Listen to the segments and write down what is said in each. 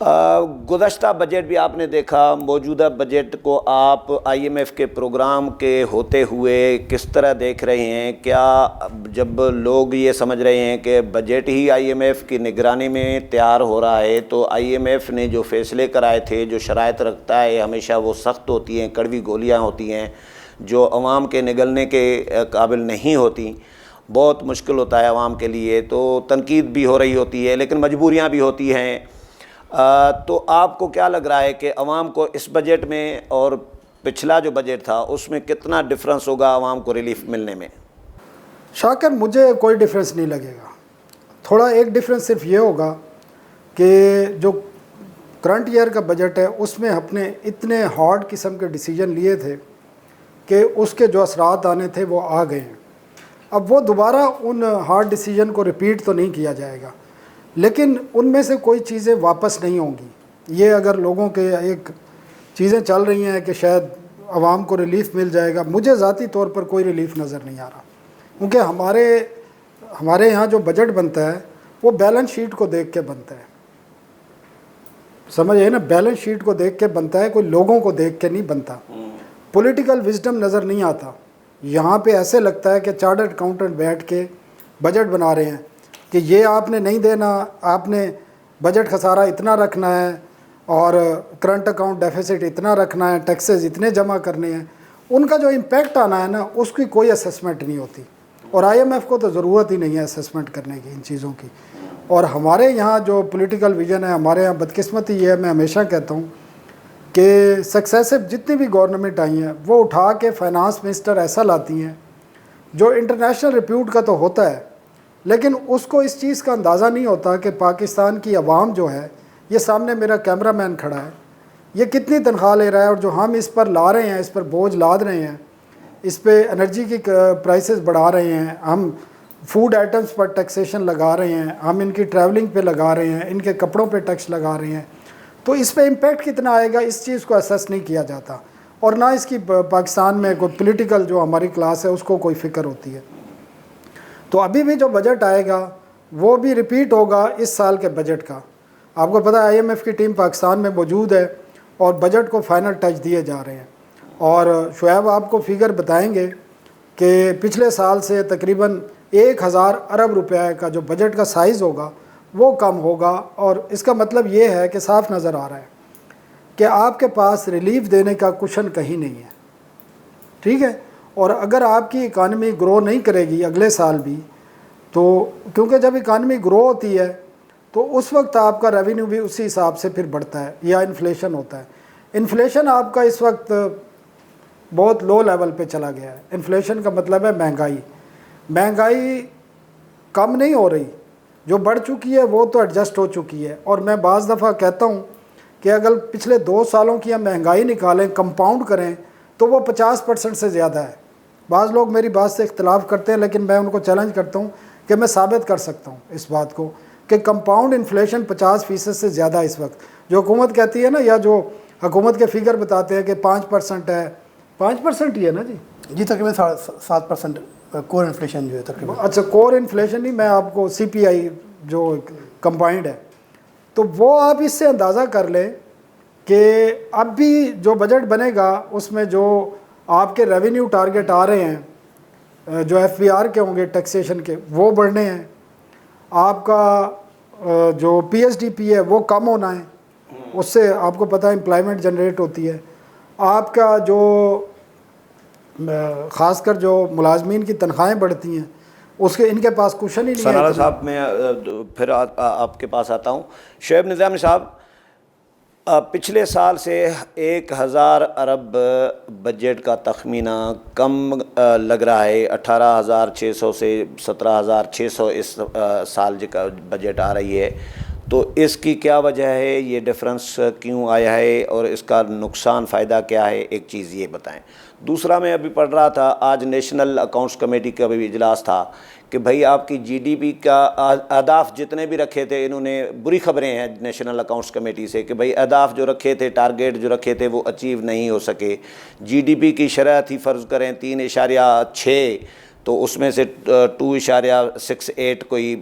گزشتہ بجٹ بھی آپ نے دیکھا، موجودہ بجٹ کو آپ IMF کے پروگرام کے ہوتے ہوئے کس طرح دیکھ رہے ہیں؟ کیا جب لوگ یہ سمجھ رہے ہیں کہ بجٹ ہی IMF کی نگرانی میں تیار ہو رہا ہے، تو IMF نے جو فیصلے کرائے تھے، جو شرائط رکھتا ہے، ہمیشہ وہ سخت ہوتی ہیں، کڑوی گولیاں ہوتی ہیں جو عوام کے نگلنے کے قابل نہیں ہوتی، بہت مشکل ہوتا ہے عوام کے لیے، تو تنقید بھی ہو رہی ہوتی ہے لیکن مجبوریاں بھی ہوتی ہیں۔ تو آپ کو کیا لگ رہا ہے کہ عوام کو اس بجٹ میں اور پچھلا جو بجٹ تھا اس میں کتنا ڈفرنس ہوگا عوام کو ریلیف ملنے میں؟ شاکر مجھے کوئی ڈفرینس نہیں لگے گا، تھوڑا ایک ڈفرینس صرف یہ ہوگا کہ جو کرنٹ ایئر کا بجٹ ہے اس میں اپنے اتنے ہارڈ قسم کے ڈیسیجن لیے تھے کہ اس کے جو اثرات آنے تھے وہ آ گئے ہیں۔ اب وہ دوبارہ ان ہارڈ ڈیسیجن کو ریپیٹ تو نہیں کیا جائے گا، لیکن ان میں سے کوئی چیزیں واپس نہیں ہوں گی۔ یہ اگر لوگوں کے ایک چیزیں چل رہی ہیں کہ شاید عوام کو ریلیف مل جائے گا، مجھے ذاتی طور پر کوئی ریلیف نظر نہیں آ رہا، کیونکہ ہمارے یہاں جو بجٹ بنتا ہے وہ بیلنس شیٹ کو دیکھ کے بنتا ہے، سمجھ ہے نا، بیلنس شیٹ کو دیکھ کے بنتا ہے، کوئی لوگوں کو دیکھ کے نہیں بنتا۔ پولیٹیکل وزڈم نظر نہیں آتا یہاں پہ، ایسے لگتا ہے کہ چارٹرڈ اکاؤنٹنٹ بیٹھ کے بجٹ بنا رہے ہیں کہ یہ آپ نے نہیں دینا، آپ نے بجٹ خسارہ اتنا رکھنا ہے اور کرنٹ اکاؤنٹ ڈیفیسٹ اتنا رکھنا ہے، ٹیکسز اتنے جمع کرنے ہیں۔ ان کا جو امپیکٹ آنا ہے نا اس کی کوئی اسیسمنٹ نہیں ہوتی، اور IMF کو تو ضرورت ہی نہیں ہے اسیسمنٹ کرنے کی ان چیزوں کی۔ اور ہمارے یہاں جو پولیٹیکل ویژن ہے، ہمارے یہاں بدقسمتی یہ ہے، میں ہمیشہ کہتا ہوں کہ سکسیسو جتنی بھی گورنمنٹ آئی ہیں وہ اٹھا کے فائنانس منسٹر ایسا لاتی ہیں جو انٹرنیشنل ریپیوٹ کا تو ہوتا ہے، لیکن اس کو اس چیز کا اندازہ نہیں ہوتا کہ پاکستان کی عوام جو ہے، یہ سامنے میرا کیمرہ مین کھڑا ہے، یہ کتنی تنخواہ لے رہا ہے، اور جو ہم اس پر لا رہے ہیں، اس پر بوجھ لاد رہے ہیں، اس پہ انرجی کی پرائسز بڑھا رہے ہیں، ہم فوڈ آئٹمس پر ٹیکسیشن لگا رہے ہیں، ہم ان کی ٹریولنگ پہ لگا رہے ہیں، ان کے کپڑوں پہ ٹیکس لگا رہے ہیں، تو اس پہ امپیکٹ کتنا آئے گا اس چیز کو اسیس نہیں کیا جاتا، اور نہ اس کی پاکستان میں کوئی پولیٹیکل جو ہماری کلاس ہے اس کو کوئی فکر ہوتی ہے۔ تو ابھی بھی جو بجٹ آئے گا وہ بھی ریپیٹ ہوگا اس سال کے بجٹ کا۔ آپ کو پتہ ہے IMF کی ٹیم پاکستان میں موجود ہے اور بجٹ کو فائنل ٹچ دیے جا رہے ہیں، اور شعیب آپ کو فگر بتائیں گے کہ پچھلے سال سے تقریباً 1000 ارب روپے کا جو بجٹ کا سائز ہوگا وہ کم ہوگا، اور اس کا مطلب یہ ہے کہ صاف نظر آ رہا ہے کہ آپ کے پاس ریلیف دینے کا کشن کہیں نہیں ہے، ٹھیک ہے۔ اور اگر آپ کی اکانومی گرو نہیں کرے گی اگلے سال بھی، تو کیونکہ جب اکانومی گرو ہوتی ہے تو اس وقت آپ کا ریونیو بھی اسی حساب سے پھر بڑھتا ہے، یا انفلیشن ہوتا ہے۔ انفلیشن آپ کا اس وقت بہت لو لیول پہ چلا گیا ہے۔ انفلیشن کا مطلب ہے مہنگائی کم نہیں ہو رہی، جو بڑھ چکی ہے وہ تو ایڈجسٹ ہو چکی ہے۔ اور میں بعض دفعہ کہتا ہوں کہ اگر پچھلے 2 سالوں کی ہم مہنگائی نکالیں، کمپاؤنڈ کریں، تو وہ 50% سے زیادہ ہے۔ بعض لوگ میری بات سے اختلاف کرتے ہیں، لیکن میں ان کو چیلنج کرتا ہوں کہ میں ثابت کر سکتا ہوں اس بات کو کہ کمپاؤنڈ انفلیشن 50% سے زیادہ ہے اس وقت۔ جو حکومت کہتی ہے نا، یا جو حکومت کے فگر بتاتے ہیں کہ 5% ہے، 5% ہی ہے نا جی تقریباً 7% کور انفلیشن جو ہے تقریباً۔ اچھا کور انفلیشن نہیں، میں آپ کو CPI جو کمبائنڈ ہے، تو وہ آپ اس سے اندازہ کر لیں کہ اب بھی جو بجٹ بنے گا اس میں جو آپ کے ریونیو ٹارگٹ آ رہے ہیں، جو FBR کے ہوں گے ٹیکسیشن کے، وہ بڑھنے ہیں، آپ کا جو PSDP ہے وہ کم ہونا ہے، اس سے آپ کو پتہ ہے امپلائمنٹ جنریٹ ہوتی ہے، آپ کا جو خاص کر جو ملازمین کی تنخواہیں بڑھتی ہیں اس کے ان کے پاس کشن ہی نہیں ہے۔ سنالا صاحب میں پھر آپ کے پاس آتا ہوں۔ شعیب نظامی صاحب، پچھلے سال سے 1000 ارب بجٹ کا تخمینہ کم لگ رہا ہے، 18,600 سے 17,600 اس سال کا بجٹ آ رہی ہے، تو اس کی کیا وجہ ہے؟ یہ ڈفرنس کیوں آیا ہے اور اس کا نقصان فائدہ کیا ہے؟ ایک چیز یہ بتائیں۔ دوسرا، میں ابھی پڑھ رہا تھا، آج نیشنل اکاؤنٹس کمیٹی کا بھی اجلاس تھا کہ بھائی آپ کی GDP کا اہداف جتنے بھی رکھے تھے، انہوں نے بری خبریں ہیں نیشنل اکاؤنٹس کمیٹی سے کہ بھائی اہداف جو رکھے تھے، ٹارگیٹ جو رکھے تھے وہ اچیو نہیں ہو سکے۔ GDP کی شرح تھی فرض کریں 3.6، تو اس میں سے 2.68 کوئی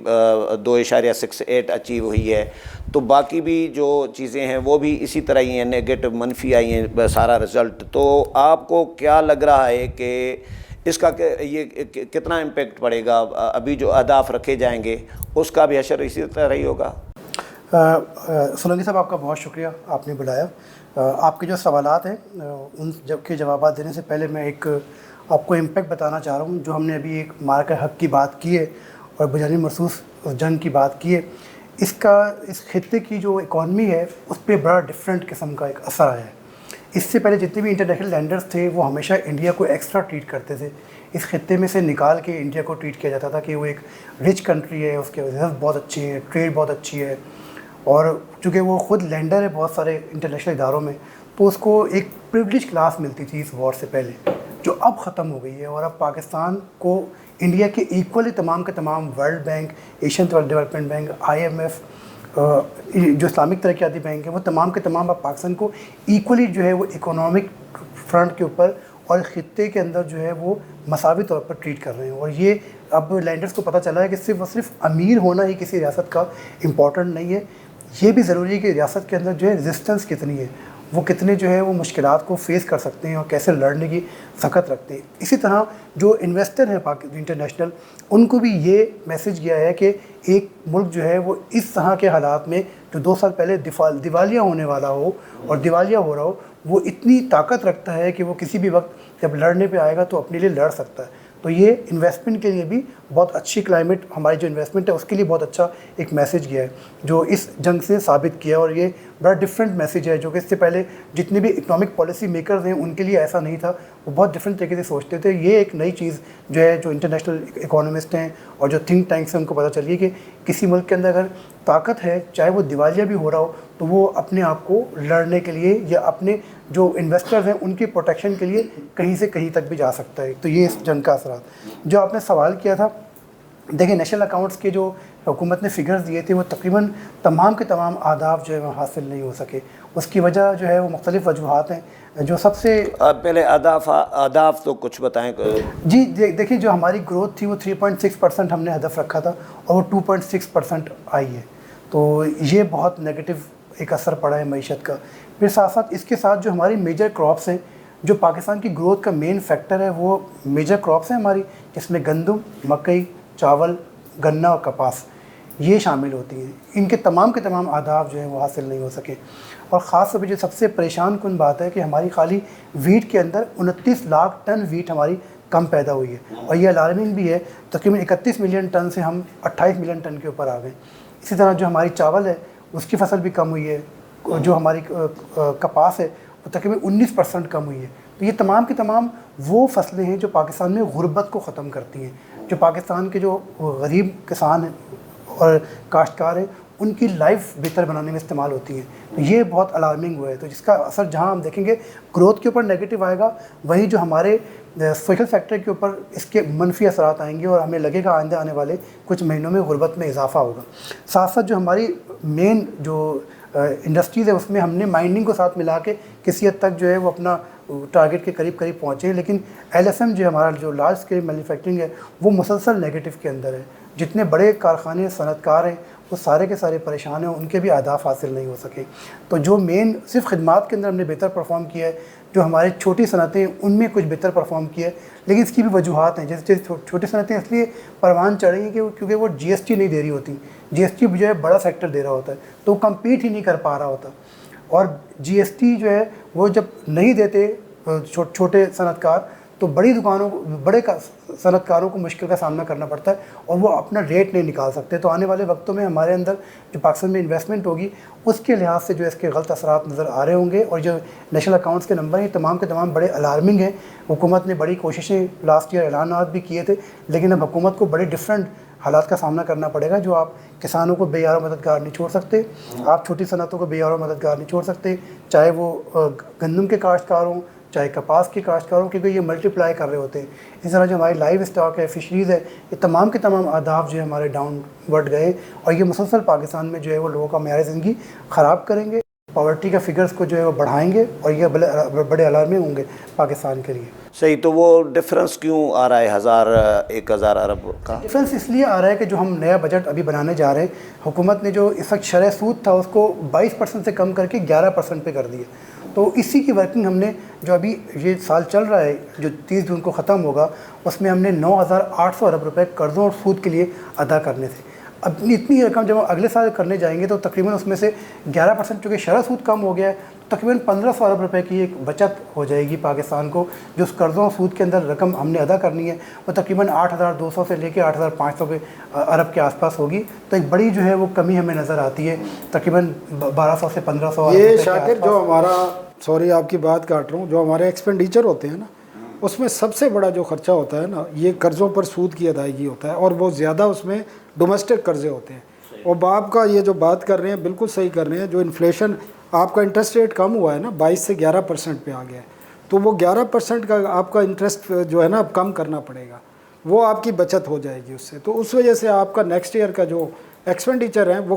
2.68 اچیو ہوئی ہے. تو باقی بھی جو چیزیں ہیں وہ بھی اسی طرح ہی ہیں, نیگیٹو منفی آئی ہیں سارا رزلٹ. تو آپ کو کیا لگ رہا ہے کہ اس کا یہ کتنا امپیکٹ پڑے گا؟ ابھی جو اہداف رکھے جائیں گے اس کا بھی حشر اسی طرح ہی ہوگا؟ سولنگی صاحب آپ کا بہت شکریہ, آپ نے بلایا. آپ کے جو سوالات ہیں ان کے جوابات دینے سے پہلے میں ایک آپ کو امپیکٹ بتانا چاہ رہا ہوں. جو ہم نے ابھی ایک مارکہ حق کی بات کی ہے اور بجانی مرصوص جنگ کی بات کی ہے, اس خطے کی جو اکانومی ہے اس پہ بڑا ڈفرینٹ قسم کا ایک اثر آیا ہے. اس سے پہلے جتنے بھی انٹرنیشنل لینڈرز تھے وہ ہمیشہ انڈیا کو ایکسٹرا ٹریٹ کرتے تھے. اس خطے میں سے نکال کے انڈیا کو ٹریٹ کیا جاتا تھا کہ وہ ایک رچ کنٹری ہے, اس کے ریزرو بہت اچھی ہیں, ٹریڈ بہت اچھی ہے, اور چونکہ وہ خود لینڈر ہے بہت سارے انٹرنیشنل اداروں میں, تو اس کو ایک پریویلیج کلاس ملتی تھی اس وار سے پہلے, جو اب ختم ہو گئی ہے. اور اب پاکستان کو انڈیا کے ایکولی تمام کے تمام world bank, Asian development bank, IMF, جو اسلامک ترقیاتی بینک ہے, وہ تمام کے تمام اب پاکستان کو ایکولی جو ہے وہ اکنامک فرنٹ کے اوپر اور خطے کے اندر جو ہے وہ مساوی طور پر ٹریٹ کر رہے ہیں. اور یہ اب لینڈرز کو پتہ چلا ہے کہ صرف امیر ہونا ہی کسی ریاست کا امپورٹنٹ نہیں ہے, یہ بھی ضروری ہے کہ ریاست کے اندر جو ہے ریزسٹنس کتنی ہے, وہ کتنے جو ہے وہ مشکلات کو فیس کر سکتے ہیں اور کیسے لڑنے کی سخت رکھتے ہیں. اسی طرح جو انویسٹر ہیں انٹرنیشنل, ان کو بھی یہ میسج گیا ہے کہ ایک ملک جو ہے وہ اس طرح کے حالات میں جو 2 سال پہلے دیوالیہ ہونے والا ہو اور دیوالیہ ہو رہا ہو, وہ اتنی طاقت رکھتا ہے کہ وہ کسی بھی وقت جب لڑنے پہ آئے گا تو اپنے لیے لڑ سکتا ہے. تو یہ انویسٹمنٹ کے لیے بھی بہت اچھی کلائمیٹ, ہماری جو انویسٹمنٹ ہے اس کے لیے بہت اچھا ایک میسج گیا ہے جو اس جنگ سے ثابت کیا. اور یہ بڑا ڈفرینٹ میسج ہے جو کہ اس سے پہلے جتنے بھی اکنامک پالیسی میکرز ہیں ان کے لیے ایسا نہیں تھا, وہ بہت ڈفرینٹ طریقے سے سوچتے تھے. یہ ایک نئی چیز جو ہے جو انٹرنیشنل اکانومسٹ ہیں اور جو تھنک ٹینکس ہیں ان کو پتہ چلی کہ کسی ملک کے اندر اگر طاقت ہے, چاہے وہ دیوالیہ بھی ہو رہا ہو, تو وہ اپنے آپ کو لڑنے کے لیے یا اپنے جو انویسٹرز ہیں ان کی پروٹیکشن کے لیے کہیں سے کہیں تک بھی جا سکتا ہے. تو یہ اس جنگ کا اثرات. جو آپ نے سوال کیا تھا, دیکھیں نیشنل اکاؤنٹس کے جو حکومت نے فگرز دیے تھے وہ تقریباً تمام کے تمام اہداف جو ہے وہ حاصل نہیں ہو سکے. اس کی وجہ جو ہے وہ مختلف وجوہات ہیں. جو سب سے پہلے اہداف تو کچھ بتائیں. جی دیکھیں, جو ہماری گروتھ تھی وہ 3.6% ہم نے ہدف رکھا تھا اور وہ 2.6% آئی ہے. تو یہ بہت نیگیٹو ایک اثر پڑا ہے معیشت کا. پھر ساتھ ساتھ اس کے ساتھ جو ہماری میجر کراپس ہیں, جو پاکستان کی گروتھ کا مین فیکٹر ہے, وہ میجر کراپس ہیں ہماری, جس میں گندم, مکئی, چاول, گنا اور کپاس یہ شامل ہوتی ہیں. ان کے تمام اہداف جو ہیں وہ حاصل نہیں ہو سکے. اور خاص طور پہ جو سب سے پریشان کن بات ہے کہ ہماری خالی ویٹ کے اندر 29 لاکھ ٹن ویٹ ہماری کم پیدا ہوئی ہے, اور یہ الارمنگ بھی ہے. تقریباً 31 ملین ٹن سے ہم 28 ملین ٹن کے اوپر آ گئے. اسی طرح جو ہماری چاول ہے اس کی فصل بھی کم ہوئی ہے, جو ہماری کپاس ہے وہ تقریباً 19% کم ہوئی ہے. تو یہ تمام کی تمام وہ فصلیں ہیں جو پاکستان میں غربت کو ختم کرتی ہیں, جو پاکستان کے جو غریب کسان ہیں اور کاشتکار ہیں ان کی لائف بہتر بنانے میں استعمال ہوتی ہیں. تو یہ بہت الارمنگ ہوا ہے. تو جس کا اثر جہاں ہم دیکھیں گے گروتھ کے اوپر نیگیٹو آئے گا, وہیں جو ہمارے سوشل سیکٹر کے اوپر اس کے منفی اثرات آئیں گے, اور ہمیں لگے گا آئندہ آنے والے کچھ مہینوں میں غربت میں اضافہ ہوگا. ساتھ ساتھ جو ہماری مین جو انڈسٹریز ہے اس میں ہم نے مائننگ کو ساتھ ملا کے کسی حد تک جو ہے وہ اپنا ٹارگیٹ کے قریب پہنچے ہیں, لیکن LSM جو ہمارا جو لارج اسکیل مینوفیکچرنگ ہے وہ مسلسل نیگیٹو کے اندر ہے. جتنے بڑے کارخانے صنعت کار ہیں وہ سارے کے سارے پریشان ہیں, ان کے بھی اہداف حاصل نہیں ہو سکے. تو جو مین صرف خدمات کے اندر ہم نے بہتر پرفارم کیا ہے, جو ہماری چھوٹی صنعتیں ان میں کچھ بہتر پرفارم کیا ہے, لیکن اس کی بھی وجوہات ہیں. جیسے چھوٹی صنعتیں اس لیے پروان چڑھ رہی ہیں کہ کیونکہ وہ GST نہیں دے رہی ہوتی. GST جو ہے بڑا سیکٹر دے رہا ہوتا ہے تو وہ کمپیٹ ہی نہیں کر پا رہا ہوتا, اور GST جو ہے وہ جب نہیں دیتے چھوٹے صنعت کار تو بڑے صنعت کاروں کو مشکل کا سامنا کرنا پڑتا ہے اور وہ اپنا ریٹ نہیں نکال سکتے. تو آنے والے وقتوں میں ہمارے اندر جو پاکستان میں انویسٹمنٹ ہوگی اس کے لحاظ سے جو اس کے غلط اثرات نظر آ رہے ہوں گے. اور جو نیشنل اکاؤنٹس کے نمبر ہیں تمام کے تمام بڑے الارمنگ ہیں. حکومت نے بڑی کوششیں لاسٹ ایئر اعلانات بھی کیے تھے, لیکن اب حکومت کو بڑے ڈفرینٹ حالات کا سامنا کرنا پڑے گا. جو آپ کسانوں کو بے یار و مددگار نہیں چھوڑ سکتے, آپ چھوٹی صنعتوں کو بے یار و مددگار نہیں چھوڑ سکتے, چاہے وہ گندم کے کاشتکار ہوں چاہے کپاس کی کاشتکار ہوں, کیونکہ یہ ملٹی پلائی کر رہے ہوتے ہیں. اس طرح جو ہماری لائیو اسٹاک ہے, فشریز ہے, یہ تمام کے تمام اہداف جو ہے ہمارے ڈاؤن ورڈ گئے, اور یہ مسلسل پاکستان میں جو ہے وہ لوگوں کا معیار زندگی خراب کریں گے, پاورٹی کا فگرز کو جو ہے وہ بڑھائیں گے, اور یہ بڑے الارمنگ ہوں گے پاکستان کے لیے. صحیح. تو وہ ڈفرینس کیوں آ رہا ہے 1000-1000 ارب کا؟ ڈفرینس اس لیے آ رہا ہے کہ جو ہم نیا بجٹ ابھی بنانے جا رہے ہیں، حکومت نے جو اس وقت شرح سود تھا اس کو 22% سے کم کر کے 11% پہ کر دیا. تو اسی کی ورکنگ ہم نے جو ابھی یہ سال چل رہا ہے جو 30 جون کو ختم ہوگا، اس میں ہم نے 9800 ارب روپے قرضوں اور سود کے لیے ادا کرنے تھے. اب اتنی رقم جب ہم اگلے سال کرنے جائیں گے تو تقریباً اس میں سے 11% چونکہ شرح سود کم ہو گیا ہے، تقریباً 1500 ارب روپے کی ایک بچت ہو جائے گی پاکستان کو. جو اس قرضوں اور سود کے اندر رقم ہم نے ادا کرنی ہے وہ تقریباً 8200 سے لے کے 8500 ارب کے آس پاس ہوگی. تو ایک بڑی جو ہے وہ کمی ہمیں نظر آتی ہے، تقریباً 1200 سے 1500 یہ شاکر جو ہمارا، سوری آپ کی بات کاٹ رہا ہوں، جو ہمارے ایکسپینڈیچر ہوتے ہیں نا، اس میں سب سے بڑا جو خرچہ ہوتا ہے نا یہ قرضوں پر سود کی ادائیگی ہوتا ہے، اور وہ زیادہ اس میں ڈومیسٹک قرضے ہوتے ہیں. اور آپ کا یہ جو بات کر رہے ہیں بالکل صحیح کر رہے ہیں. جو انفلیشن آپ کا انٹرسٹ ریٹ کم ہوا ہے نا، 22 سے 11% پہ آ گیا ہے، تو وہ 11% کا آپ کا انٹرسٹ جو ہے نا اب کم کرنا پڑے گا، وہ آپ کی بچت ہو جائے گی اس سے. تو اس وجہ سے آپ کا نیکسٹ ایئر کا جو ایکسپینڈیچر ہیں وہ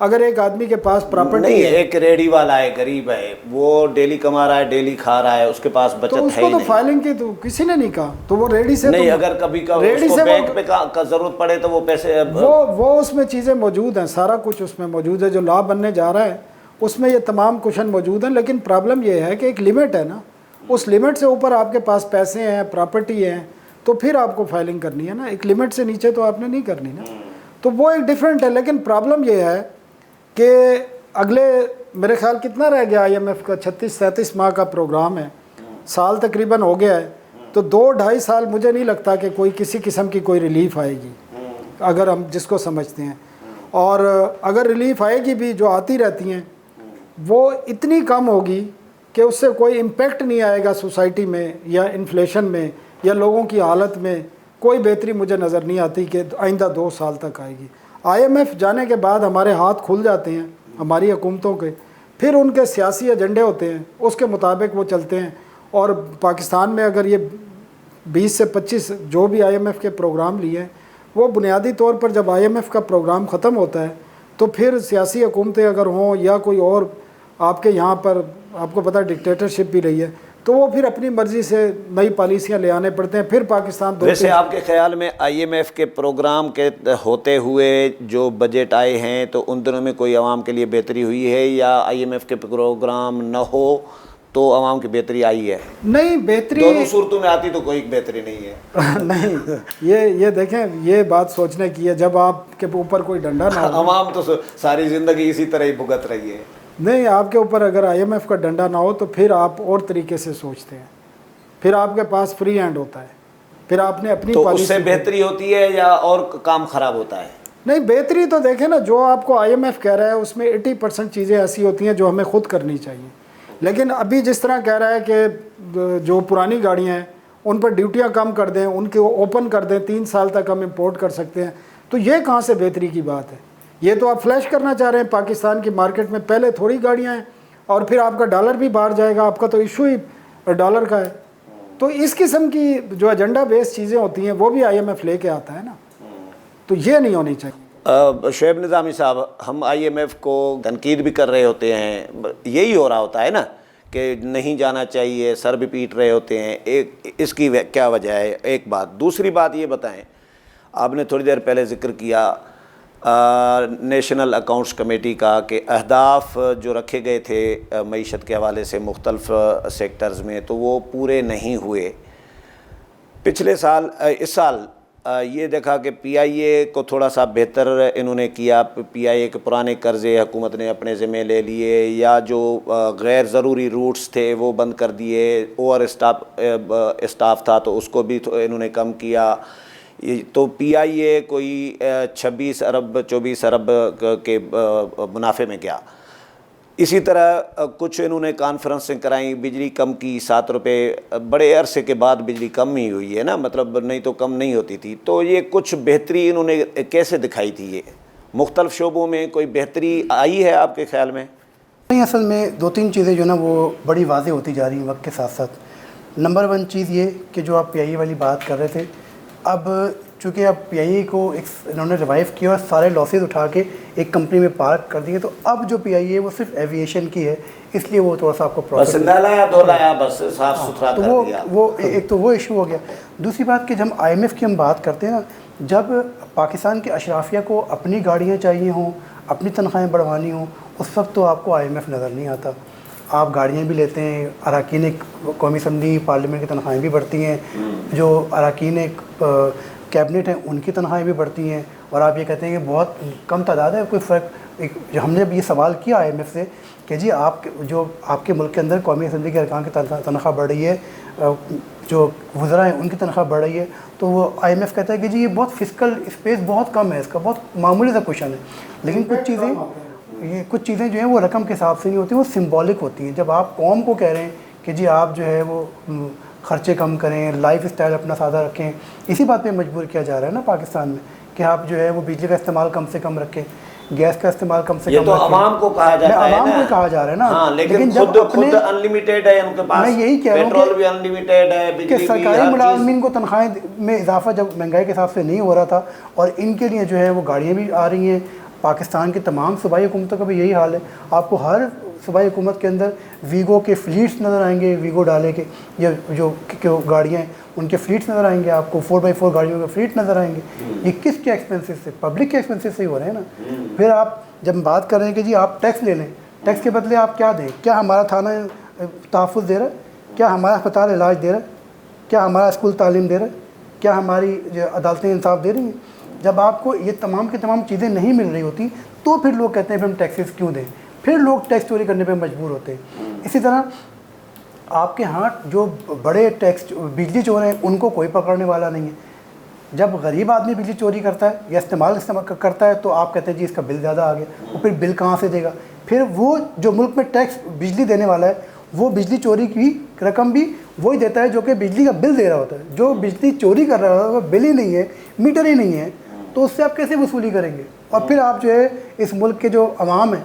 اگر ایک آدمی کے پاس پراپرٹی نہیں، ہے، ایک ریڑھی والا ہے، غریب ہے، وہ ڈیلی کما رہا ہے، ڈیلی کھا رہا ہے، اس کے پاس تو بچت اس ہے کو ہی تو نہیں. فائلنگ کی تو کسی نے نہیں کہا، تو وہ ریڈی سے نہیں، اگر کبھی اس کو بینک پہ کا ضرورت پڑے تو وہ پیسے وہ اس میں چیزیں موجود ہیں، سارا کچھ اس میں موجود ہے. جو لا بننے جا رہا ہے اس میں یہ تمام کوشچن موجود ہیں، لیکن پرابلم یہ ہے کہ ایک لمٹ ہے نا، اس لمٹ سے اوپر آپ کے پاس پیسے ہیں، پراپرٹی ہے، تو پھر آپ کو فائلنگ کرنی ہے نا. ایک لمٹ سے نیچے تو آپ نے نہیں کرنی نا. تو وہ ایک ڈیفرنٹ ہے. لیکن پرابلم یہ ہے کہ اگلے میرے خیال کتنا رہ گیا IMF کا 36-37 ماہ کا پروگرام ہے، سال تقریباً ہو گیا ہے. تو 2-2.5 سال مجھے نہیں لگتا کہ کوئی کسی قسم کی کوئی ریلیف آئے گی، اگر ہم جس کو سمجھتے ہیں. اور اگر ریلیف آئے گی بھی، جو آتی رہتی ہیں وہ اتنی کم ہوگی کہ اس سے کوئی امپیکٹ نہیں آئے گا سوسائٹی میں یا انفلیشن میں یا لوگوں کی حالت میں. کوئی بہتری مجھے نظر نہیں آتی کہ آئندہ 2 سال تک آئے گی. IMF جانے کے بعد ہمارے ہاتھ کھل جاتے ہیں ہماری حکومتوں کے، پھر ان کے سیاسی ایجنڈے ہوتے ہیں، اس کے مطابق وہ چلتے ہیں. اور پاکستان میں اگر یہ 20 سے 25 جو بھی IMF کے پروگرام لیے ہیں، وہ بنیادی طور پر جب IMF کا پروگرام ختم ہوتا ہے تو پھر سیاسی حکومتیں اگر ہوں یا کوئی اور آپ کے یہاں پر آپ کو پتہ ڈکٹیٹرشپ بھی رہی ہے، تو وہ پھر اپنی مرضی سے نئی پالیسیاں لے آنے پڑتے ہیں. پھر پاکستان ویسے آپ کے خیال میں IMF کے پروگرام کے ہوتے ہوئے جو بجٹ آئے ہیں تو ان دنوں میں کوئی عوام کے لیے بہتری ہوئی ہے، یا IMF کے پروگرام نہ ہو تو عوام کی بہتری آئی ہے؟ نہیں، بہتری دونوں صورتوں میں آتی تو کوئی بہتری نہیں ہے. نہیں، یہ دیکھیں، یہ بات سوچنے کی ہے جب آپ کے اوپر کوئی ڈنڈا نہ ہو. عوام تو ساری زندگی اسی طرح ہی بھگت رہی ہے. نہیں، آپ کے اوپر اگر IMF کا ڈنڈا نہ ہو تو پھر آپ اور طریقے سے سوچتے ہیں، پھر آپ کے پاس فری ہینڈ ہوتا ہے، پھر آپ نے اپنی تو اس پالیسی سے بہتری ہوتی ہے یا اور کام خراب ہوتا ہے؟ نہیں، بہتری تو دیکھیں نا، جو آپ کو IMF کہہ رہا ہے اس میں 80% چیزیں ایسی ہوتی ہیں جو ہمیں خود کرنی چاہیے. لیکن ابھی جس طرح کہہ رہا ہے کہ جو پرانی گاڑیاں ہیں ان پر ڈیوٹیاں کم کر دیں، ان کو اوپن کر دیں، 3 سال تک ہم امپورٹ کر سکتے ہیں، تو یہ کہاں سے بہتری کی بات ہے؟ یہ تو آپ فلیش کرنا چاہ رہے ہیں پاکستان کی مارکیٹ میں. پہلے تھوڑی گاڑیاں ہیں اور پھر آپ کا ڈالر بھی باہر جائے گا، آپ کا تو ایشو ہی ڈالر کا ہے. تو اس قسم کی جو ایجنڈا بیس چیزیں ہوتی ہیں وہ بھی IMF لے کے آتا ہے نا، تو یہ نہیں ہونی چاہیے. شعیب نظامی صاحب، ہم IMF کو تنقید بھی کر رہے ہوتے ہیں، یہی ہو رہا ہوتا ہے نا کہ نہیں جانا چاہیے، سر بھی پیٹ رہے ہوتے ہیں. اس کی کیا وجہ ہے؟ ایک بات. دوسری بات یہ بتائیں، آپ نے تھوڑی دیر پہلے ذکر کیا نیشنل اکاؤنٹس کمیٹی کا کہ اہداف جو رکھے گئے تھے معیشت کے حوالے سے مختلف سیکٹرز میں تو وہ پورے نہیں ہوئے. پچھلے سال اس سال یہ دیکھا کہ PIA کو تھوڑا سا بہتر انہوں نے کیا. PIA کے پرانے قرضے حکومت نے اپنے ذمہ لے لیے، یا جو غیر ضروری روٹس تھے وہ بند کر دیے. اوور اسٹاف تھا تو اس کو بھی انہوں نے کم کیا. تو PIA کوئی 26 ارب 24 ارب کے منافع میں گیا. اسی طرح کچھ انہوں نے کانفرنسیں کرائیں، بجلی کم کی 7 روپے، بڑے عرصے کے بعد بجلی کم ہی ہوئی ہے نا، مطلب نہیں تو کم نہیں ہوتی تھی. تو یہ کچھ بہتری انہوں نے کیسے دکھائی تھی؟ یہ مختلف شعبوں میں کوئی بہتری آئی ہے آپ کے خیال میں؟ نہیں، اصل میں 2-3 چیزیں جو نا وہ بڑی واضح ہوتی جا رہی ہیں وقت کے ساتھ ساتھ. نمبر 1 چیز یہ کہ جو آپ PIA والی بات کر رہے تھے، اب چونکہ اب PIA کو انہوں نے ریوائیو کیا اور سارے لاسز اٹھا کے ایک کمپنی میں پارک کر دیے، تو اب جو PIA ہے وہ صرف ایویشن کی ہے، اس لیے وہ تھوڑا سا آپ کو بس نہلایا دھولایا، بس صاف ستھرا کر دیا. وہ ایک تو وہ ایشو ہو گیا. دوسری بات کہ جب ہم IMF کی ہم بات کرتے ہیں نا، جب پاکستان کے اشرافیہ کو اپنی گاڑیاں چاہیے ہوں، اپنی تنخواہیں بڑھوانی ہوں، اس وقت تو آپ کو IMF نظر نہیں آتا. آپ گاڑیاں بھی لیتے ہیں، اراکین قومی اسمبلی پارلیمنٹ کی تنخواہیں بھی بڑھتی ہیں، جو اراکین کیبنٹ ہیں ان کی تنخواہیں بھی بڑھتی ہیں، اور آپ یہ کہتے ہیں کہ بہت کم تعداد ہے، کوئی فرق. ہم نے اب یہ سوال کیا IMF سے کہ جی آپ کے ملک کے اندر قومی اسمبلی کے ارکان کی تنخواہ بڑھ رہی ہے، جو وزراء ہیں ان کی تنخواہ بڑھ رہی ہے، تو وہ IMF کہتا ہے کہ جی یہ بہت فسکل اسپیس بہت کم ہے، اس کا بہت معمولی سا کوشچن ہے. لیکن کچھ چیزیں جو ہیں وہ رقم کے حساب سے نہیں ہوتی، وہ سمبولک ہوتی ہیں. جب آپ قوم کو کہہ رہے ہیں کہ جی آپ جو ہے وہ خرچے کم کریں، لائف اسٹائل اپنا سادہ رکھیں، اسی بات پہ مجبور کیا جا رہا ہے نا پاکستان میں کہ آپ جو ہے وہ بجلی کا استعمال کم سے کم رکھیں، گیس کا استعمال کم سے کم رکھیں. یہ تو عوام کو کہا جاتا ہے نا، عوام کو کہا جا رہا ہے نا. ہاں، لیکن خود انلمیٹیڈ ہے ان کے پاس. میں یہی کہہ رہا ہوں پیٹرول بھی انلمیٹیڈ ہے، بجلی بھی، سرکاری ملازمین کو تنخواہیں میں اضافہ جب مہنگائی کے حساب سے نہیں ہو رہا تھا، اور ان کے لیے جو ہے وہ گاڑیاں بھی آ رہی ہیں، پاکستان کی تمام صوبائی حکومتوں کا بھی یہی حال ہے. آپ کو ہر صوبائی حکومت کے اندر ویگو کے فلیٹس نظر آئیں گے, ویگو ڈالے کے یا جو گاڑیاں ہیں ان کے فلیٹس نظر آئیں گے آپ کو, 4x4 گاڑیوں کے فلیٹ نظر آئیں گے. یہ کس کے ایکسپینسز سے؟ پبلک کے ایکسپینسز سے ہی ہو رہے ہیں نا. پھر آپ جب بات کر رہے ہیں کہ جی آپ ٹیکس لے لیں, ٹیکس کے بدلے آپ کیا دیں؟ کیا ہمارا تھانہ تحفظ دے رہا ہے؟ کیا ہمارا اسپتال علاج دے رہا ہے؟ کیا ہمارا اسکول تعلیم دے رہا ہے؟ کیا ہماری عدالتیں انصاف دے رہی ہیں؟ جب آپ کو یہ تمام کی تمام چیزیں نہیں مل رہی ہوتی تو پھر لوگ کہتے ہیں پھر ہم ٹیکسز کیوں دیں, پھر لوگ ٹیکس چوری کرنے پہ مجبور ہوتے ہیں. اسی طرح آپ کے ہاں جو بڑے ٹیکس بجلی چور ہیں ان کو کوئی پکڑنے والا نہیں ہے. جب غریب آدمی بجلی چوری کرتا ہے یا استعمال کرتا ہے تو آپ کہتے ہیں جی اس کا بل زیادہ آ گیا, وہ پھر بل کہاں سے دے گا؟ پھر وہ جو ملک میں ٹیکس بجلی دینے والا ہے وہ بجلی چوری کی رقم بھی وہی دیتا ہے جو کہ بجلی کا بل دے رہا ہوتا ہے. جو بجلی چوری کر رہا ہوتا ہے وہ بل ہی نہیں ہے, میٹر ہی نہیں ہے, تو اس سے آپ کیسے وصولی کریں گے؟ اور پھر آپ جو ہے اس ملک کے جو عوام ہیں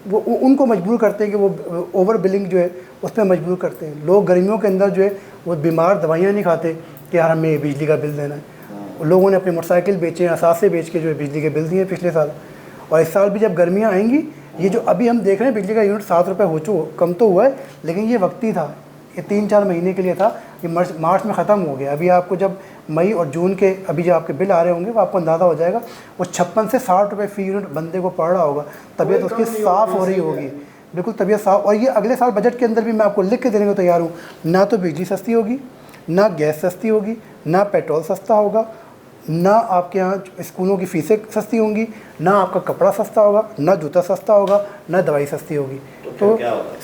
ان کو مجبور کرتے ہیں کہ وہ اوور بلنگ جو ہے اس پہ مجبور کرتے ہیں. لوگ گرمیوں کے اندر جو ہے وہ بیمار دوائیاں نہیں کھاتے کہ یار ہمیں بجلی کا بل دینا ہے. لوگوں نے اپنے موٹر سائیکل بیچے ہیں, اثاثے بیچ کے جو ہے بجلی کے بل دیے پچھلے سال. اور اس سال بھی جب گرمیاں آئیں گی, یہ جو ابھی ہم دیکھ رہے ہیں بجلی کا یونٹ 7 روپے کم تو ہوا ہے, لیکن یہ وقتی تھا, یہ 3-4 مہینے کے لیے تھا. یہ مارچ میں ختم ہو گیا. ابھی آپ کو جب مئی اور جون کے ابھی جو آپ کے بل آ رہے ہوں گے وہ آپ کو اندازہ ہو جائے گا, وہ 56 سے 60 روپے فی یونٹ بندے کو پڑ رہا ہوگا. طبیعت اس کی صاف ہو رہی ہوگی, بالکل طبیعت صاف. اور یہ اگلے سال بجٹ کے اندر بھی میں آپ کو لکھ کے دینے کو تیار ہوں, نہ تو بجلی سستی ہوگی, نہ گیس سستی ہوگی, نہ پیٹرول سستا ہوگا, نہ آپ کے یہاں اسکولوں کی فیسیں سستی ہوں گی, نہ آپ کا کپڑا سستا ہوگا, نہ جوتا سستا ہوگا, نہ دوائی سستی ہوگی. تو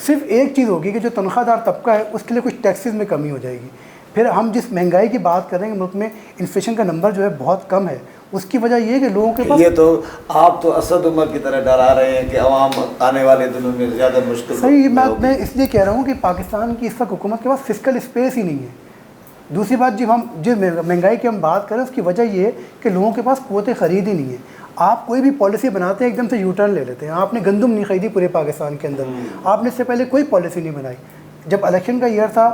صرف ایک چیز ہوگی کہ جو تنخواہ دار طبقہ ہے اس کے لیے کچھ ٹیکسز میں کمی ہو جائے گی. پھر ہم جس مہنگائی کی بات کر رہے ہیں ملک میں انفلیشن کا نمبر جو ہے بہت کم ہے, اس کی وجہ یہ ہے کہ لوگوں کے پاس, یہ تو آپ تو اسد عمر کی طرح ڈرا رہے ہیں کہ عوام آنے والے دنوں میں زیادہ مشکل. صحیح, میں اس لیے کہہ رہا ہوں کہ پاکستان کی اس وقت حکومت کے پاس فسکل اسپیس ہی نہیں ہے. دوسری بات, جب ہم جس مہنگائی کی ہم بات کریں اس کی وجہ یہ ہے کہ لوگوں کے پاس قوت خرید ہی نہیں ہے. آپ کوئی بھی پالیسی بناتے ہیں ایک دم سے یو ٹرن لے لیتے ہیں. آپ نے گندم نہیں خریدی پورے پاکستان کے اندر, آپ نے اس سے پہلے کوئی پالیسی نہیں بنائی. جب الیکشن کا ایئر تھا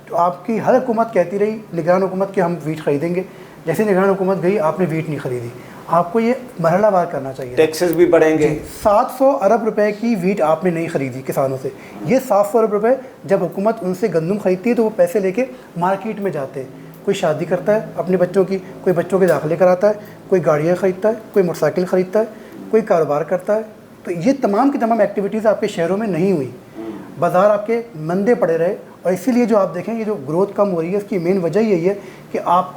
تو آپ کی ہر حکومت کہتی رہی نگران حکومت کہ ہم ویٹ خریدیں گے. جیسے نگران حکومت گئی آپ نے ویٹ نہیں خریدی. آپ کو یہ مرحلہ وار کرنا چاہیے. ٹیکسز بھی بڑھیں گے. 700 ارب روپے کی ویٹ آپ نے نہیں خریدی کسانوں سے. یہ 700 ارب روپے جب حکومت ان سے گندم خریدتی ہے تو وہ پیسے لے کے مارکیٹ میں جاتے ہیں. کوئی شادی کرتا ہے اپنے بچوں کی, کوئی بچوں کے داخلے کراتا ہے, کوئی گاڑیاں خریدتا ہے, کوئی موٹر سائیکل خریدتا ہے, کوئی کاروبار کرتا ہے. تو یہ تمام کی تمام ایکٹیویٹیز آپ کے شہروں میں نہیں ہوئی. بازار آپ کے مندے پڑے رہے. اور اسی لیے جو آپ دیکھیں یہ جو گروتھ کم ہو رہی ہے اس کی مین وجہ یہی ہے کہ آپ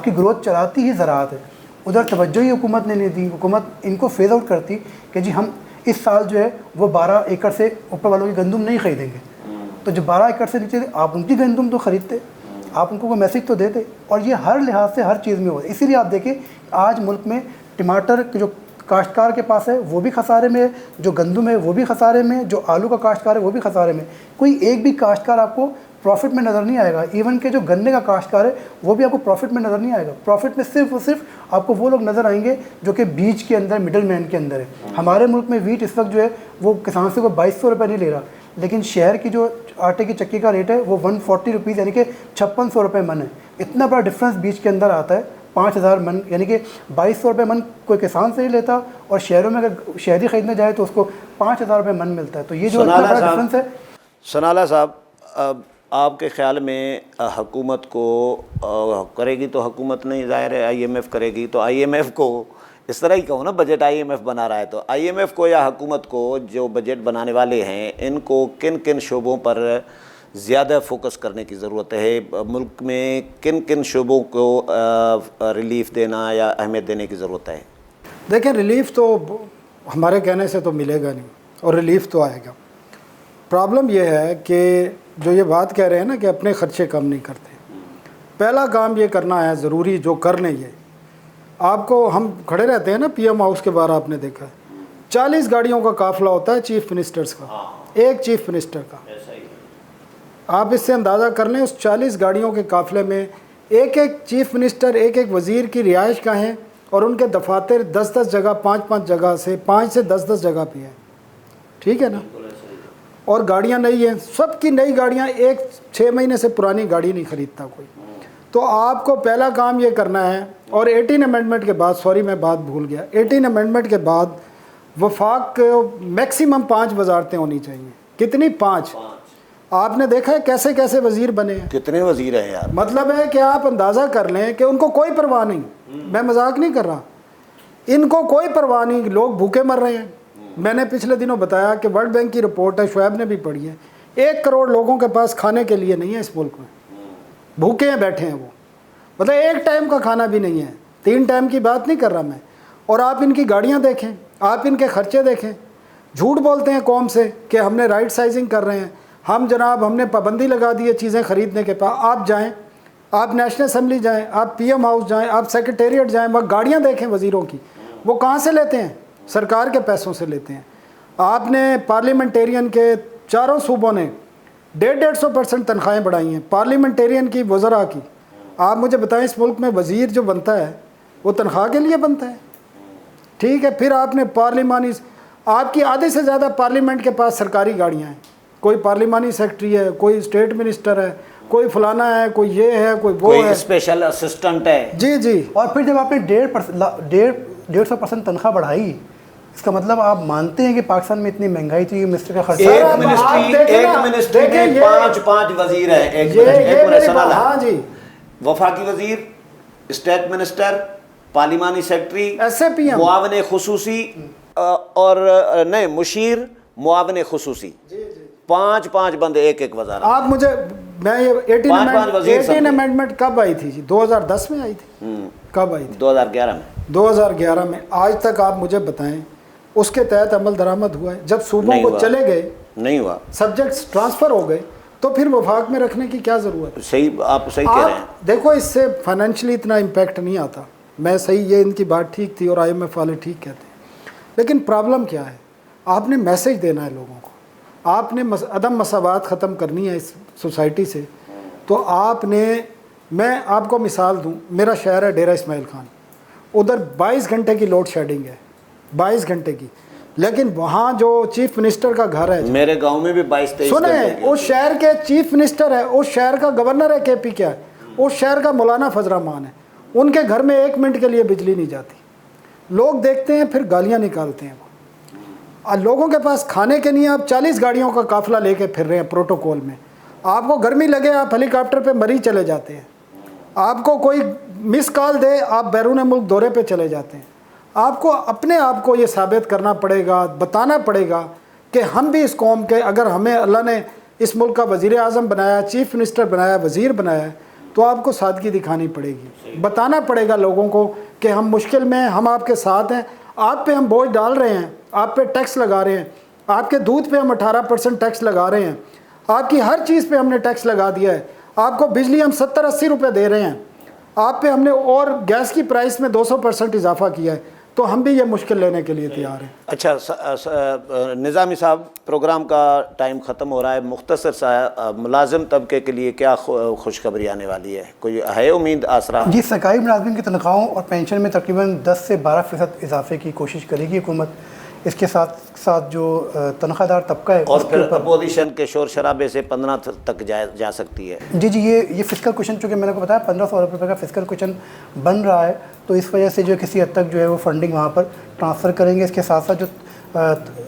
کی گروتھ چلاتی ہی زراعت ہے. ادھر توجہ ہی حکومت نے نہیں دی. حکومت ان کو فیز آؤٹ کرتی کہ جی ہم اس سال جو ہے وہ 12 ایکڑ سے اوپر والوں کی گندم نہیں خریدیں گے. تو جو 12 ایکڑ سے نیچے آپ ان کی گندم تو خریدتے, آپ ان کو وہ میسج تو دیتے. اور یہ ہر لحاظ سے ہر چیز میں ہو. اسی لیے آپ دیکھیں آج ملک میں ٹماٹر جو کاشتکار کے پاس ہے وہ بھی خسارے میں ہے, جو گندم ہے وہ بھی خسارے میں ہے, جو آلو کا کاشتکار ہے وہ بھی خسارے میں. کوئی ایک بھی کاشتکار آپ کو پروفٹ میں نظر نہیں آئے گا. ایون کہ جو گنے کا کاشتکار ہے وہ بھی آپ کو پروفٹ میں نظر نہیں آئے گا. پروفٹ میں صرف اور صرف آپ کو وہ لوگ نظر آئیں گے جو کہ بیچ کے اندر مڈل مین کے اندر ہے. ہمارے ملک میں ویٹ اس وقت جو ہے وہ کسان سے کو 2200 روپے نہیں لے رہا, لیکن شہر کی جو آٹے کی چکی کا ریٹ ہے وہ 140 روپیز یعنی کہ 5600 روپے من ہے. اتنا بڑا ڈفرینس بیچ کے اندر آتا ہے. 5000 من یعنی کہ 2200 روپے من کوئی کسان سے نہیں لیتا, اور شہروں میں اگر شہری خریدنے جائے تو اس کو 5000 روپے من ملتا ہے. تو یہ جو اتنا بڑا ڈفرینس ہے. ثناءاللہ صاحب, آپ کے خیال میں حکومت کو کرے گی تو حکومت نہیں, ظاہر ہے آئی ایم ایف کرے گی تو آئی ایم ایف کو اس طرح ہی کہو نا, بجٹ آئی ایم ایف بنا رہا ہے تو آئی ایم ایف کو یا حکومت کو جو بجٹ بنانے والے ہیں ان کو کن کن شعبوں پر زیادہ فوکس کرنے کی ضرورت ہے؟ ملک میں کن کن شعبوں کو ریلیف دینا یا اہمیت دینے کی ضرورت ہے؟ دیکھیں ریلیف تو ہمارے کہنے سے تو ملے گا نہیں, اور ریلیف تو آئے گا. پرابلم یہ ہے کہ جو یہ بات کہہ رہے ہیں نا کہ اپنے خرچے کم نہیں کرتے, پہلا کام یہ کرنا ہے ضروری جو کر لیں. یہ آپ کو ہم کھڑے رہتے ہیں نا پی ایم ہاؤس کے باہر, آپ نے دیکھا ہے 40 گاڑیوں کا قافلہ ہوتا ہے چیف منسٹرز کا, ایک چیف منسٹر کا. آپ اس سے اندازہ کر لیں اس 40 گاڑیوں کے قافلے میں ایک ایک چیف منسٹر ایک ایک وزیر کی رہائش گاہیں اور ان کے دفاتر 10-10 جگہ 5-5 جگہ سے 5 سے 10-10 جگہ پہ ہیں. ٹھیک ہے نا, اور گاڑیاں نئی ہیں, سب کی نئی گاڑیاں, ایک 6 مہینے سے پرانی گاڑی نہیں خریدتا کوئی. تو آپ کو پہلا کام یہ کرنا ہے، اور 18 امینڈمنٹ کے بعد، سوری میں بات بھول گیا، 18 امینڈمنٹ کے بعد وفاق کو میکسیمم 5 وزارتیں ہونی چاہیے. کتنی؟ 5. آپ نے دیکھا ہے کیسے کیسے وزیر بنے ہیں؟ کتنے وزیر ہیں یار. مطلب ہے کہ آپ اندازہ کر لیں کہ ان کو کوئی پرواہ نہیں. میں مذاق نہیں کر رہا، ان کو کوئی پرواہ نہیں. لوگ بھوکے مر رہے ہیں. میں نے پچھلے دنوں بتایا کہ ورلڈ بینک کی رپورٹ ہے، شعیب نے بھی پڑھی ہے، 1 کروڑ لوگوں کے پاس کھانے کے لیے نہیں ہے اس ملک میں. بھوکے ہیں، بیٹھے ہیں وہ. مطلب 1 ٹائم کا کھانا بھی نہیں ہے. 3 ٹائم کی بات نہیں کر رہا میں. اور آپ ان کی گاڑیاں دیکھیں، آپ ان کے خرچے دیکھیں. جھوٹ بولتے ہیں قوم سے کہ ہم نے رائٹ سائزنگ کر رہے ہیں، ہم جناب ہم نے پابندی لگا دی ہے چیزیں خریدنے کے پاس. آپ جائیں، آپ نیشنل اسمبلی جائیں، آپ پی ایم ہاؤس جائیں، آپ سیکریٹریٹ جائیں، وہ گاڑیاں دیکھیں وزیروں کی. وہ کہاں سے لیتے ہیں؟ سرکار کے پیسوں سے لیتے ہیں. آپ نے پارلیمنٹیرین کے 4 صوبوں نے 150% تنخواہیں بڑھائی ہیں، پارلیمنٹیرین کی، وزراء کی. آپ مجھے بتائیں اس ملک میں وزیر جو بنتا ہے وہ تنخواہ کے لیے بنتا ہے؟ ٹھیک ہے. پھر آپ نے پارلیمانی، آپ کی آدھے سے زیادہ پارلیمنٹ کے پاس سرکاری گاڑیاں ہیں. کوئی پارلیمانی سیکرٹری ہے، کوئی اسٹیٹ منسٹر ہے، کوئی فلانا ہے، کوئی یہ ہے، کوئی وہ ہے، اسپیشل اسسٹنٹ ہے. جی جی. اور پھر جب آپ نے 150% تنخواہ بڑھائی، اس کا مطلب آپ مانتے ہیں کہ پاکستان میں اتنی مہنگائی تھی کہ منسٹر کا خرچہ ایک منسٹری میں 5 وزیر ہیں. ہاں جی. وفاقی وزیر، اسٹیٹ منسٹر، پارلیمانی secretary, S A P M, معاون خصوصی، اور نہیں مشیر، معاون خصوصی. 5 بندے ایک وزارت. آپ مجھے، میں یہ 18 امینڈمنٹ کب آئی تھی جی؟ 2010 میں آئی تھی. کب آئی تھی؟ 2011 میں. 2011 میں. آج تک آپ مجھے بتائیں اس کے تحت عمل درآمد ہوا ہے؟ جب صوبوں کو چلے گئے، نہیں ہوا، سبجیکٹس ٹرانسفر ہو گئے، تو پھر وفاق میں رکھنے کی کیا ضرورت ہے؟ صحیح، آپ صحیح کہہ رہے ہیں. دیکھو اس سے فائنینشلی اتنا امپیکٹ نہیں آتا. میں صحیح، یہ ان کی بات ٹھیک تھی اور IMF والے ٹھیک کہتے ہیں. لیکن پرابلم کیا ہے؟ آپ نے میسج دینا ہے لوگوں کو، آپ نے عدم مساوات ختم کرنی ہے اس سوسائٹی سے. تو آپ نے، میں آپ کو مثال دوں، میرا شہر ہے ڈیرہ اسماعیل خان، ادھر 22 گھنٹے کی لوڈ شیڈنگ ہے، 22 گھنٹے کی. لیکن وہاں جو چیف منسٹر کا گھر ہے، میرے گاؤں میں بھی 22-23 سنیں، اس شہر کے چیف منسٹر ہے، اس شہر کا گورنر ہے KP کیا ہے، اس شہر کا مولانا فضل الرحمان ہے. ان کے گھر میں 1 منٹ کے لیے بجلی نہیں جاتی. لوگ دیکھتے ہیں پھر گالیاں نکالتے ہیں. لوگوں کے پاس کھانے کے نہیں، آپ 40 گاڑیوں کا قافلہ لے کے پھر رہے ہیں پروٹوکول میں. آپ کو گرمی لگے، آپ ہیلی کاپٹر پہ مری چلے جاتے ہیں. آپ کو کوئی مس کال دے، آپ بیرون ملک دورے پہ چلے جاتے ہیں. آپ کو اپنے آپ کو یہ ثابت کرنا پڑے گا، بتانا پڑے گا کہ ہم بھی اس قوم کے، اگر ہمیں اللہ نے اس ملک کا وزیر اعظم بنایا، چیف منسٹر بنایا، وزیر بنایا، تو آپ کو سادگی دکھانی پڑے گی. بتانا پڑے گا لوگوں کو کہ ہم مشکل میں ہیں، ہم آپ کے ساتھ ہیں. آپ پہ ہم بوجھ ڈال رہے ہیں، آپ پہ ٹیکس لگا رہے ہیں، آپ کے دودھ پہ ہم 18% ٹیکس لگا رہے ہیں، آپ کی ہر چیز پہ ہم نے ٹیکس لگا دیا ہے. آپ کو بجلی ہم 70-80 روپے دے رہے ہیں، آپ پہ ہم نے، اور گیس کی پرائس میں 200% اضافہ کیا ہے. تو ہم بھی یہ مشکل لینے کے لیے تیار ہیں. اچھا نظامی صاحب، پروگرام کا ٹائم ختم ہو رہا ہے. مختصر سا ملازم طبقے کے لیے کیا خوشخبری آنے والی ہے؟ کوئی ہے امید، آسرا؟ جی، سرکاری ملازمین کی تنخواہوں اور پینشن میں تقریباً 10 سے 12% اضافے کی کوشش کرے گی حکومت. اس کے ساتھ ساتھ جو تنخواہ دار طبقہ ہے، اور پھر اپوزیشن کے شور شرابے سے 15 تک جا سکتی ہے. جی یہ فسکل کوشن، چونکہ میں نے کو بتایا 1500 ارب روپے کا فسکل کوشن بن رہا ہے، تو اس وجہ سے جو کسی حد تک جو ہے وہ فنڈنگ وہاں پر ٹرانسفر کریں گے. اس کے ساتھ ساتھ جو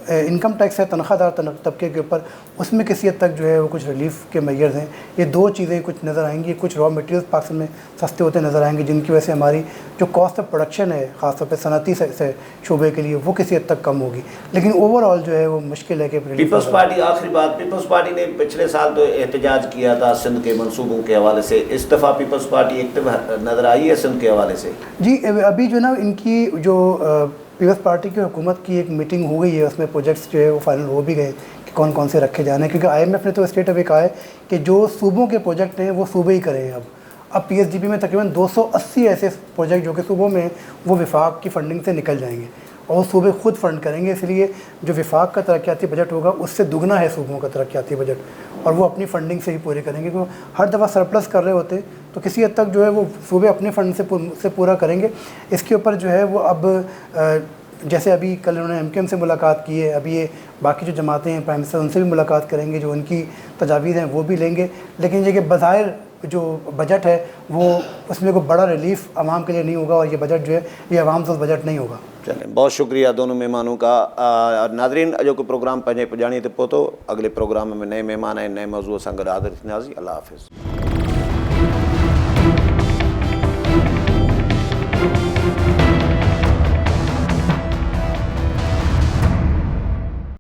انکم ٹیکس ہے تنخواہ دار طبقے کے اوپر، اس میں کسی حد تک جو ہے وہ کچھ ریلیف کے میئرز ہیں. یہ 2 چیزیں کچھ نظر آئیں گی. کچھ را مٹیریلز پاکستان میں سستے ہوتے نظر آئیں گے، جن کی وجہ سے ہماری جو کاسٹ آف پروڈکشن ہے خاص طور پہ صنعتی سے شعبے کے لیے، وہ کسی حد تک کم ہوگی. لیکن اوور آل جو ہے وہ مشکل ہے کہ پیپلز پارٹی، آخری بات، پیپلز پارٹی نے پچھلے سال تو احتجاج کیا تھا سندھ کے منصوبوں کے حوالے سے. اس دفعہ پیپلز پارٹی ایکٹیو نظر آئی ہے سندھ کے حوالے سے؟ جی ابھی جو نا ان کی جو پیپلز پارٹی کی حکومت کی ایک میٹنگ ہو گئی ہے، اس میں پروجیکٹس جو ہے وہ فائنل ہو بھی گئے کہ کون کون سے رکھے جانے ہیں. کیونکہ IMF نے تو اسٹیٹ ابھی کہا ہے کہ جو صوبوں کے پروجیکٹ ہیں وہ صوبے ہی کریں. اب PSGP میں تقریباً 280 ایسے پروجیکٹ جو کہ صوبوں میں وہ وفاق کی فنڈنگ سے نکل جائیں گے اور صوبے خود فنڈ کریں گے. اس لیے جو وفاق کا ترقیاتی بجٹ ہوگا اس سے دگنا ہے صوبوں کا ترقیاتی بجٹ، اور وہ اپنی فنڈنگ سے ہی پورے کریں گے. کیونکہ ہر دفعہ سرپلس کر رہے ہوتے تو کسی حد تک جو ہے وہ صوبے اپنے فنڈ سے پورا کریں گے. اس کے اوپر جو ہے وہ اب جیسے ابھی کل انہوں نے MKM سے ملاقات کی ہے، ابھی یہ باقی جو جماعتیں ہیں پرائم منسٹر ان سے بھی ملاقات کریں گے، جو ان کی تجاویز ہیں وہ بھی لیں گے، لیکن یہ کہ بظاہر جو بجٹ ہے وہ اس میں کوئی بڑا ریلیف عوام کے لیے نہیں ہوگا، اور یہ بجٹ جو ہے یہ عوام دوست بجٹ نہیں ہوگا۔ چلیں بہت شکریہ دونوں مہمانوں کا۔ ناظرین جو کہ پروگرام پنجے پجانی تے پوتو، اگلے پروگرام میں نئے مہمان ہیں، نئے موضوع سنگ حاضر تھیناسیں۔ اللہ حافظ۔